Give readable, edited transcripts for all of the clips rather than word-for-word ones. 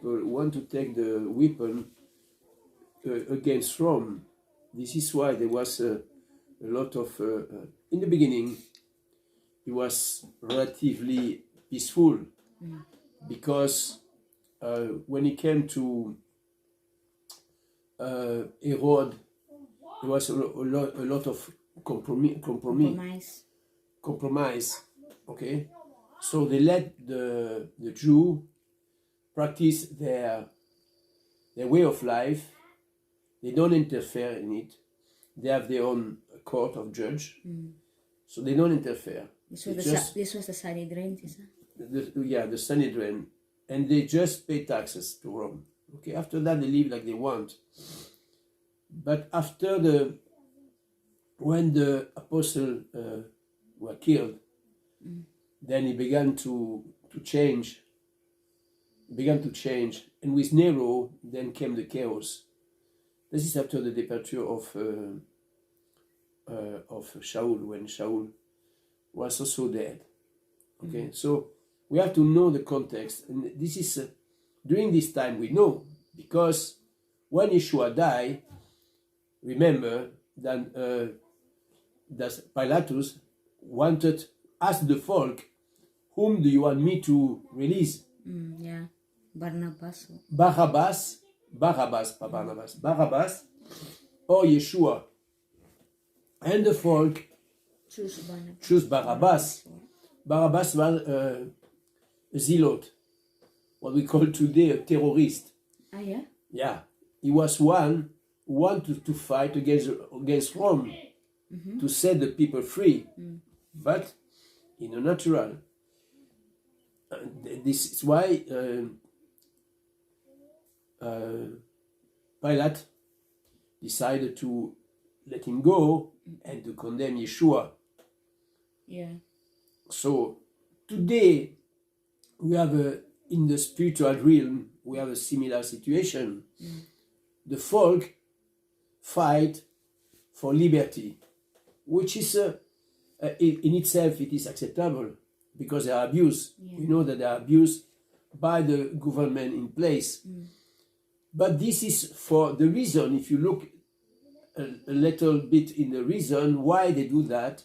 people want to take the weapon against Rome. This is why there was a lot of, in the beginning, it was relatively peaceful, because when it came to Herod, there was a lot of compromise. Okay, so they let the Jew practice their way of life. They don't interfere in it. They have their own court of judge, so they don't interfere. This was the Sanhedrin, the Sanhedrin, and they just pay taxes to Rome. Okay, after that they live like they want. But after when the apostles were killed, then he began to change. And with Nero, then came the chaos. This is after the departure of Shaul, when Shaul was also dead. Okay, so we have to know the context, and this is during this time we know, because when Yeshua died, remember that Pilatus asked the folk, "Whom do you want me to release?" Barabbas or Yeshua, and the folk choose Barabbas. Barabbas was a zealot, what we call today a terrorist. Yeah, he was one who wanted to fight against Rome, to set the people free, but in a natural. This is why Pilate decided to let him go and to condemn Yeshua. So today we have in the spiritual realm we have a similar situation. The folk fight for liberty, which is in itself it is acceptable, because they are abused. We know that they are abused by the government in place. But this is for the reason, if you look a little bit in the reason why they do that,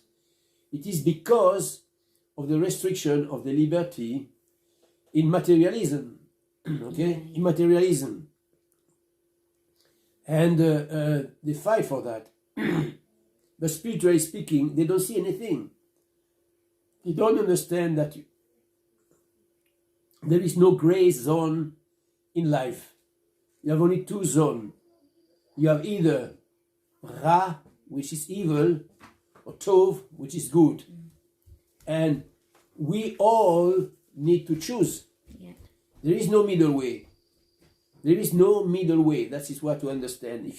it is because of the restriction of the liberty in materialism. Okay, in materialism. And they fight for that. But spiritually speaking, they don't see anything. They don't understand that there is no gray zone in life. You have only two zones. You have either Ra, which is evil, or Tov, which is good. And we all need to choose. There is no middle way. There is no middle way. That is what to understand.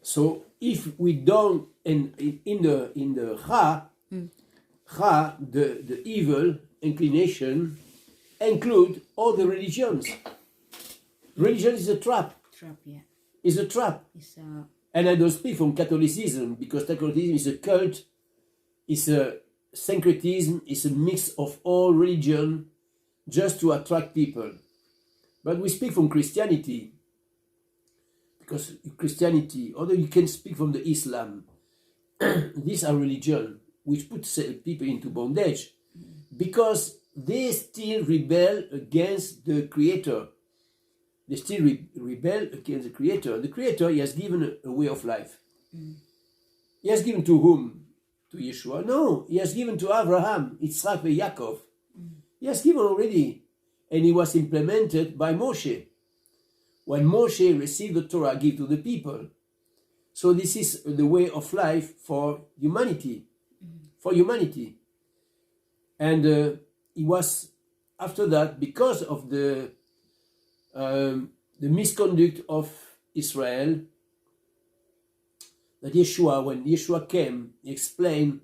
So if we don't, and in the Ra, the evil inclination include all the religions. Religion is a trap. It's a trap. And I don't speak from Catholicism, because Catholicism is a cult, it's a syncretism, it's a mix of all religion just to attract people. But we speak from Christianity, because Christianity, although you can speak from the Islam, these are religion which puts people into bondage, because they still rebel against the Creator. They still rebel against the Creator. The Creator, He has given a way of life. He has given to whom? To Yeshua? No, He has given to Abraham, Yitzhak, and Yaakov. He has given already, and it was implemented by Moshe. When Moshe received the Torah, give to the people. So this is the way of life for humanity. For humanity. And it was after that, because of the misconduct of Israel, that Yeshua, when Yeshua came, he explained,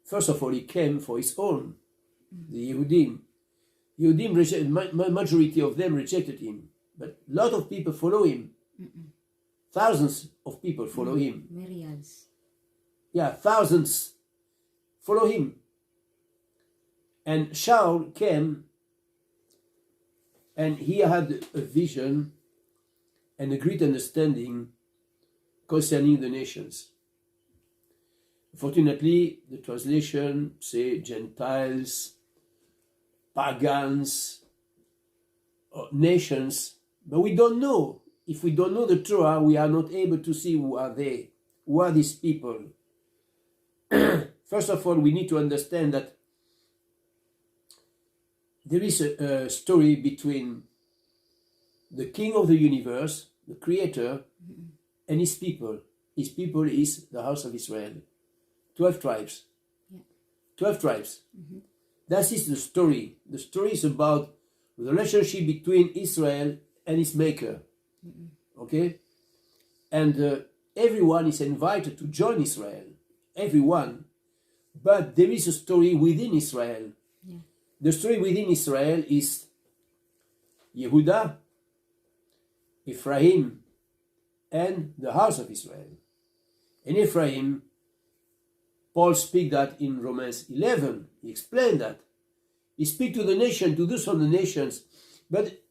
first of all, he came for his own, the Yehudim. Yehudim rejected, majority of them rejected him, but a lot of people follow him. Thousands of people follow him. Myriads. Yeah, thousands follow him. And Shaul came And he had a vision and a great understanding concerning the nations. Fortunately, the translation say Gentiles, pagans, or nations, but we don't know. If we don't know the Torah, we are not able to see who are they, who are these people. First of all, we need to understand that there is a story between the King of the universe, the Creator, and his people. His people is the house of Israel. 12 tribes. Yeah. 12 tribes. That is the story. The story is about the relationship between Israel and its maker. Okay? And everyone is invited to join Israel. Everyone. But there is a story within Israel. Yeah. The story within Israel is Yehuda, Ephraim, and the house of Israel. And Ephraim, Paul speaks that in Romans 11. He explained that. He speaks to the nation, to those from the nations. But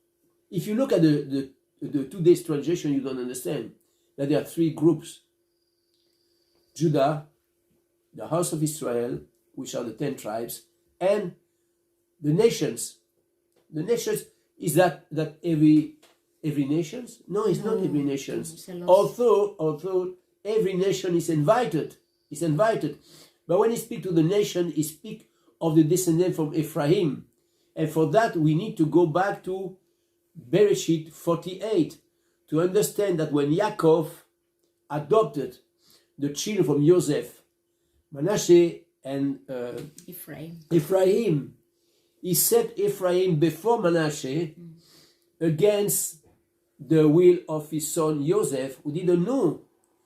if you look at the today's translation, you don't understand that there are three groups. Judah, the house of Israel, which are the 10 tribes, and the nations. The nations, is that every nation? No, it's not every nation. Although every nation is invited. But when he speaks to the nation, he speaks of the descendant from Ephraim. And for that, we need to go back to Bereshit 48 to understand that when Yaakov adopted the children from Joseph, Manasseh and Ephraim, he set Ephraim before Manasseh against the will of his son Joseph, who didn't know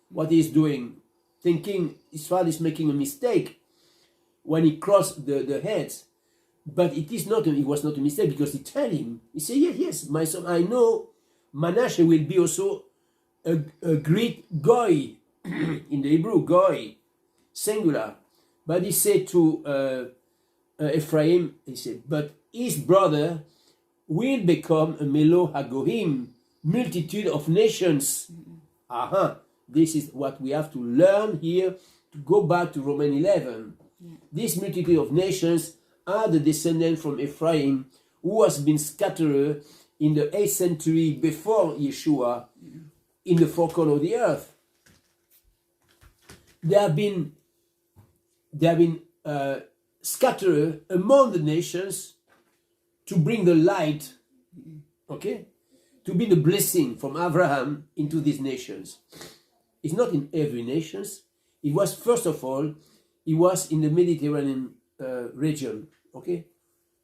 what he's doing, thinking his father is making a mistake when he crossed the heads. But it was not a mistake, because he tell him, he said, yes, my son, I know Manasseh will be also a great goy, in the Hebrew, goy, singular. But he said to Ephraim, he said, but his brother will become a Melo Hagoyim, multitude of nations. This is what we have to learn here, to go back to Romans 11. Yeah. This multitude of nations are the descendants from Ephraim, who has been scattered in the 8th century before Yeshua in the four corners of the earth. They have been scattered among the nations to bring the light, okay, to be the blessing from Abraham into these nations. It's not in every nation. It was, first of all, it was in the Mediterranean region, okay?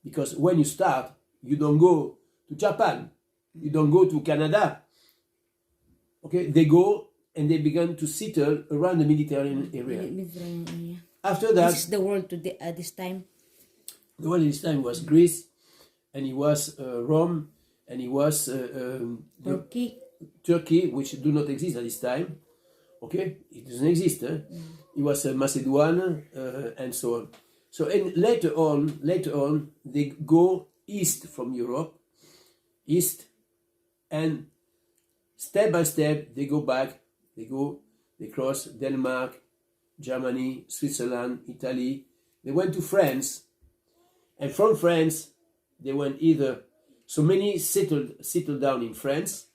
Because when you start, you don't go to Japan, you don't go to Canada, okay? They go and they began to settle around the Mediterranean area. After that, this is the world today at this time. The world at this time was Greece, and it was Rome, and it was Turkey, which do not exist at this time. Okay, it doesn't exist. It was Macedonia and so on. So, and later on, they go east from Europe, and step by step they go back. They cross Denmark, Germany, Switzerland, Italy. They went to France, and from France they went so many settled down in France,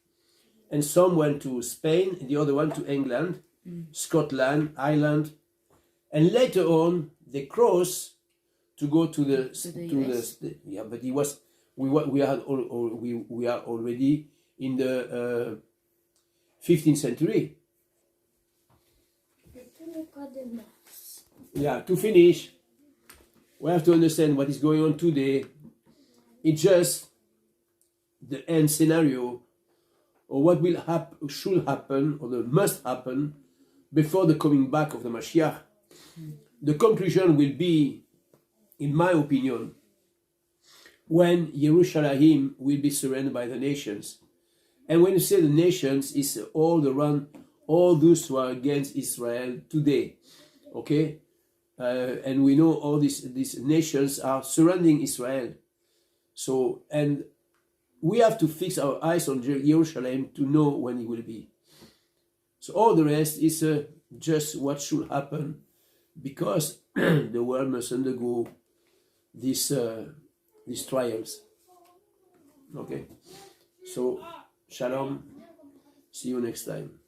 and some went to Spain, and the other one to England, Scotland, Ireland, and later on they crossed to go to the yeah. But we are already in the 15th century. Yeah, to finish, we have to understand what is going on today. It's just the end scenario, or what should happen, or must happen before the coming back of the Mashiach. The conclusion will be, in my opinion, when Jerusalem will be surrendered by the nations. And when you say the nations, it's all those who are against Israel today. Okay? And we know all these nations are surrounding Israel. So, and we have to fix our eyes on Jerusalem to know when it will be. So all the rest is just what should happen, because the world must undergo these trials. Okay, so shalom, see you next time.